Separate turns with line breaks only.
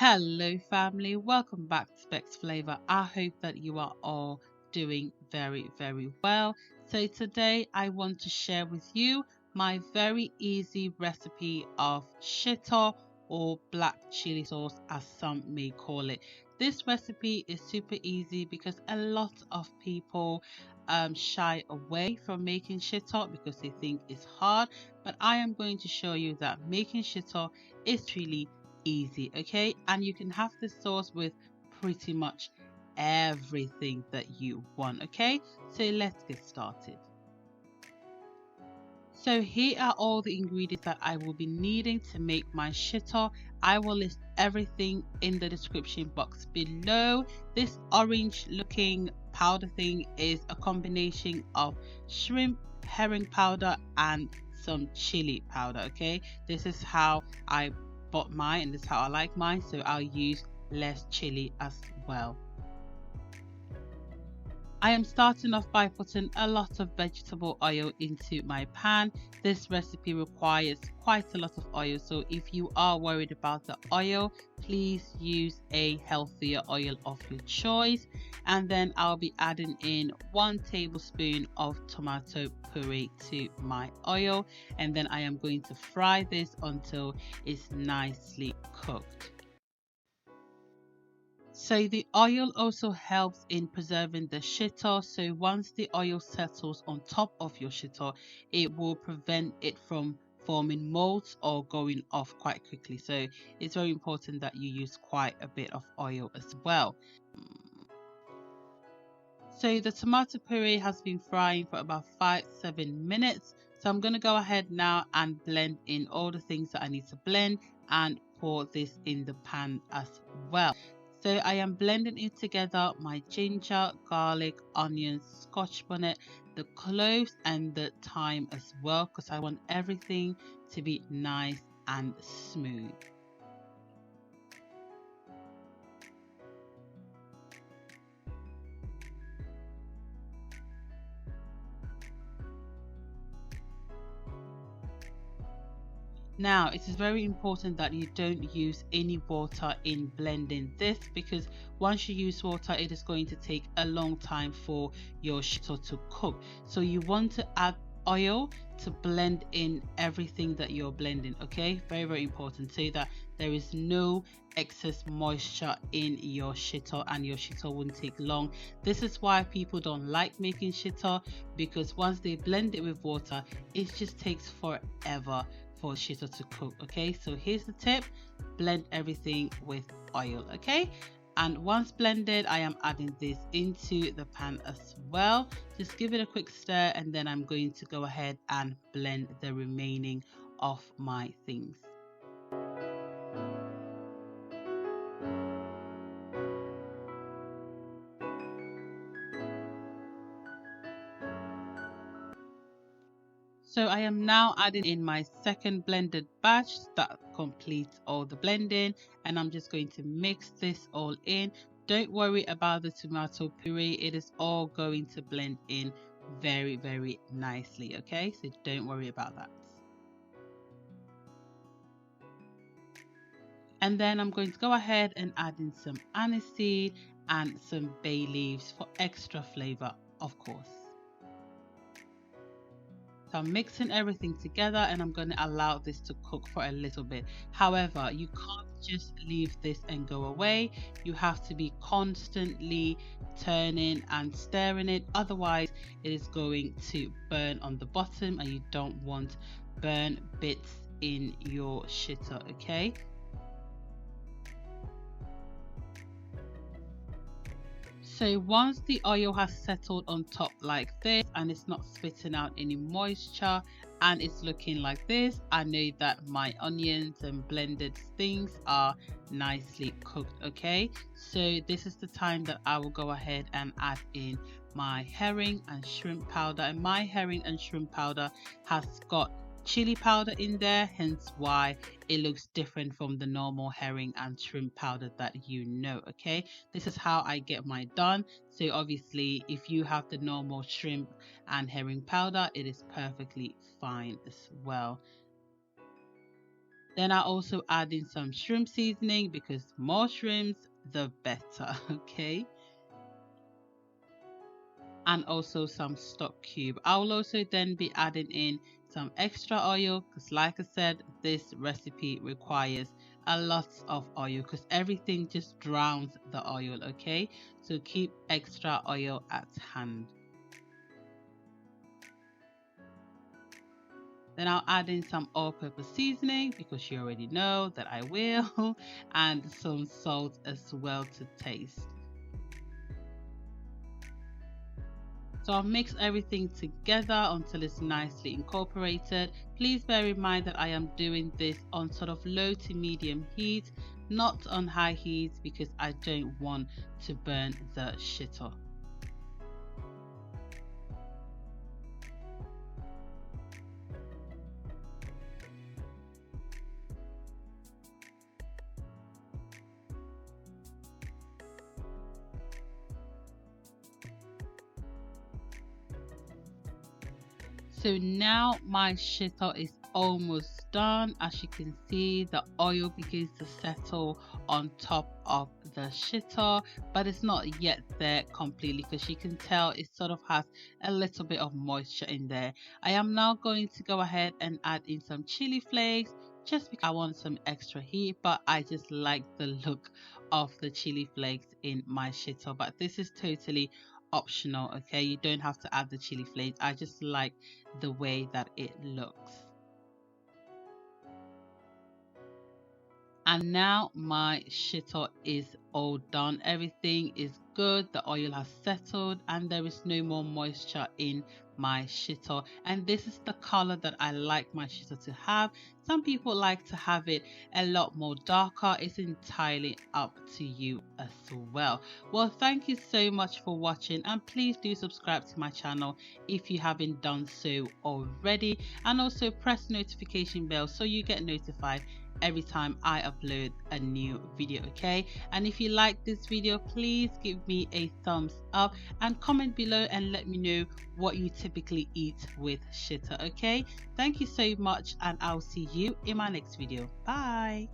Hello, family. Welcome back to Specs Flavor. I hope that you are all doing very well. So, today I want to share with you my very easy recipe of Shito or black chili sauce, as some may call it. This recipe is super easy because a lot of people shy away from making Shito because they think it's hard. But I am going to show you that making Shito is really easy, okay? And you can have this sauce with pretty much everything that you want, okay? So let's get started. So here are all the ingredients that I will be needing to make my shito. I will list everything in the description box below. This orange looking powder thing is a combination of shrimp, herring powder and some chili powder, okay? This is how I bought mine and this is how I like mine, so I'll use less chili as well. I am starting off by putting a lot of vegetable oil into my pan. This recipe requires quite a lot of oil, so if you are worried about the oil, please use a healthier oil of your choice. And then I'll be adding in 1 tablespoon of tomato puree to my oil, and then I am going to fry this until it's nicely cooked. So the oil also helps in preserving the shito. So once the oil settles on top of your shito, it will prevent it from forming molds or going off quite quickly. So it's very important that you use quite a bit of oil as well. So the tomato puree has been frying for about 5-7 minutes. So I'm going to go ahead now and blend in all the things that I need to blend and pour this in the pan as well. So I am blending it together, my ginger, garlic, onions, Scotch bonnet, the cloves and the thyme as well, because I want everything to be nice and smooth. Now, it is very important that you don't use any water in blending this, because once you use water, it is going to take a long time for your shito to cook. So you want to add oil to blend in everything that you're blending, okay? Very important, so that there is no excess moisture in your shito and your shito won't take long. This is why people don't like making shito, because once they blend it with water, it just takes forever for shito to cook. Okay, so here's the tip: blend everything with oil. Okay, and once blended, I am adding this into the pan as well. Just give it a quick stir, and then I'm going to go ahead and blend the remaining of my things. So I am now adding in my second blended batch that completes all the blending, and I'm just going to mix this all in. Don't worry about the tomato puree, it is all going to blend in very nicely, okay? So don't worry about that. And then I'm going to go ahead and add in some aniseed and some bay leaves for extra flavor, of course. So I'm mixing everything together and I'm going to allow this to cook for a little bit. However, you can't just leave this and go away. You have to be constantly turning and stirring it. Otherwise, it is going to burn on the bottom and you don't want burn bits in your shito, okay? So once the oil has settled on top like this and it's not spitting out any moisture and it's looking like this, I know that my onions and blended things are nicely cooked, okay? So this is the time that I will go ahead and add in my herring and shrimp powder, and my herring and shrimp powder has got chili powder in there, hence why it looks different from the normal herring and shrimp powder that you know. Okay, this is how I get mine done. So obviously if you have the normal shrimp and herring powder, it is perfectly fine as well. Then I also add in some shrimp seasoning because more shrimps the better. Okay, and also some stock cube. I will also then be adding in some extra oil because like I said, this recipe requires a lot of oil because everything just drowns the oil. Okay, so keep extra oil at hand. Then I'll add in some all-purpose seasoning because you already know that I will, and some salt as well to taste. So I'll mix everything together until it's nicely incorporated. Please bear in mind that I am doing this on sort of low to medium heat, not on high heat because I don't want to burn the shito. So now my shito is almost done. As you can see, the oil begins to settle on top of the shito, but it's not yet there completely because you can tell it sort of has a little bit of moisture in there. I am now going to go ahead and add in some chili flakes just because I want some extra heat, but I just like the look of the chili flakes in my shito. But this is totally optional. Okay, you don't have to add the chili flakes. I just like the way that it looks. And now my shito is all done. Everything is good. The oil has settled and there is no more moisture in my shito. And this is the color that I like my shito to have. Some people like to have it a lot more darker. It's entirely up to you as well. Well, thank you so much for watching, and please do subscribe to my channel if you haven't done so already, and also press the notification bell so you get notified every time I upload a new video. Okay, and if you like this video, please give me a thumbs up and comment below and let me know what you typically eat with shito. Okay, thank you so much, and I'll see you in my next video. Bye.